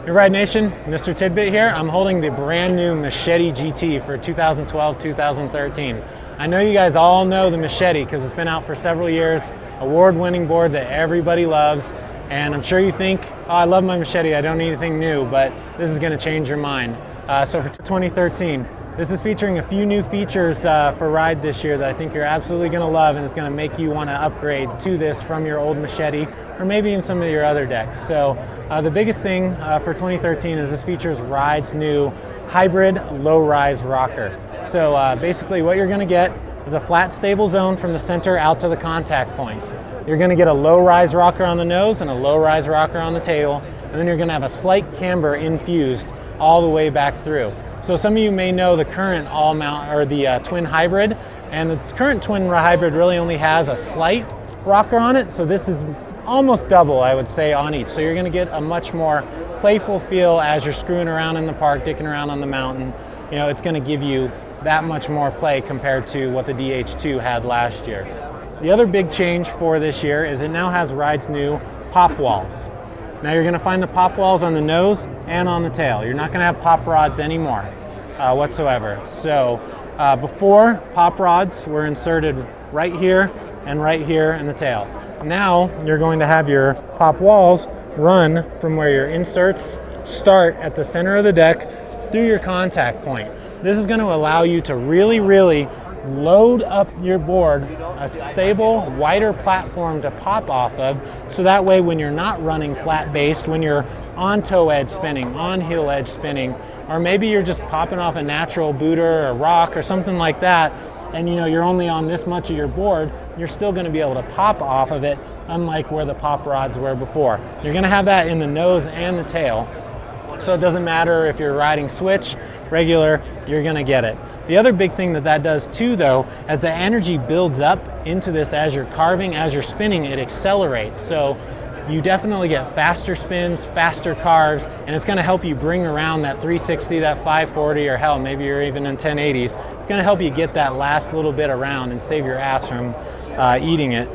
Hey Ride Nation, Mr. Tidbit here. I'm holding the brand new Machete GT for 2012-2013. I know you guys all know the Machete because it's been out for several years, award-winning board that everybody loves, and I'm sure you think, oh, I love my Machete, I don't need anything new, but this is going to change your mind. So for 2013, this is featuring a few new features for Ride this year that I think you're absolutely going to love, and it's going to make you want to upgrade to this from your old Machete or maybe even some of your other decks. So the biggest thing for 2013 is this features Ride's new hybrid low-rise rocker. So basically what you're going to get is a flat stable zone from the center out to the contact points. You're going to get a low-rise rocker on the nose and a low-rise rocker on the tail, and then you're going to have a slight camber infused all the way back through. So some of you may know the current all-mount or the twin hybrid, and the current twin hybrid really only has a slight rocker on it, so this is almost double, I would say, on each. So you're going to get a much more playful feel as you're screwing around in the park, dicking around on the mountain. You know, it's going to give you that much more play compared to what the DH2 had last year. The other big change for this year is it now has Ride's new pop walls. Now you're going to find the pop walls on the nose and on the tail. You're not going to have pop rods anymore whatsoever. So before, pop rods were inserted right here and right here in the tail. Now you're going to have your pop walls run from where your inserts start at the center of the deck through your contact point. This is going to allow you to really load up your board a stable, wider platform to pop off of, so that way when you're not running flat based, when you're on toe edge spinning, on heel edge spinning, or maybe you're just popping off a natural booter or rock or something like that, and you know you're only on this much of your board, you're still going to be able to pop off of it, unlike where the pop rods were before. You're going to have that in the nose and the tail, so it doesn't matter if you're riding switch, regular, you're going to get it. The other big thing that does too, though, as the energy builds up into this as you're carving, as you're spinning, it accelerates. So you definitely get faster spins, faster carves, and it's going to help you bring around that 360, that 540, or hell, maybe you're even in 1080s. It's going to help you get that last little bit around and save your ass from eating it.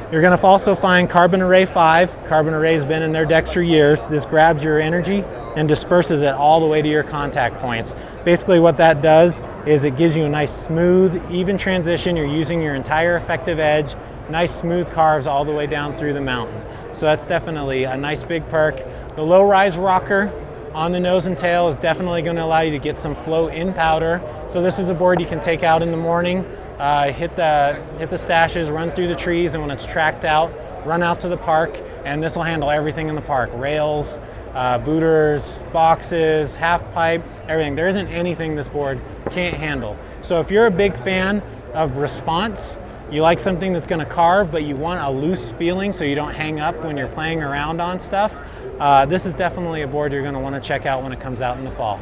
You're going to also find Carbon Array 5. Carbon Array's been in their decks for years. This grabs your energy and disperses it all the way to your contact points. Basically what that does is it gives you a nice smooth, even transition. You're using your entire effective edge, nice smooth carves all the way down through the mountain. So that's definitely a nice big perk. The low-rise rocker on the nose and tail is definitely going to allow you to get some flow in powder. So this is a board you can take out in the morning, hit the stashes, run through the trees, and when it's tracked out, run out to the park, and this will handle everything in the park. Rails, booters, boxes, half pipe, everything. There isn't anything this board can't handle. So if you're a big fan of response, you like something that's going to carve, but you want a loose feeling so you don't hang up when you're playing around on stuff, this is definitely a board you're going to want to check out when it comes out in the fall.